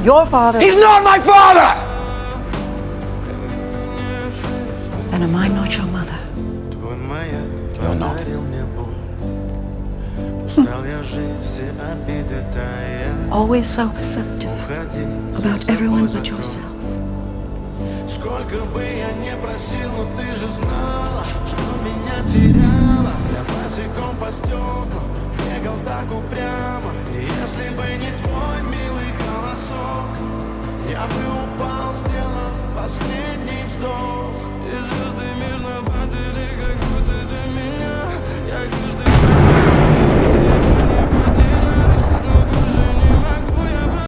your father, He's not my father! then am I not your mother? You're not. Always so perceptive about everyone but yourself. Сколько бы я не просил, но ты же знала, что меня теряла. Я босиком по стеклам бегал так упрямо. И если бы не твой милый голосок, я бы упал, сделав последний вздох. И звезды между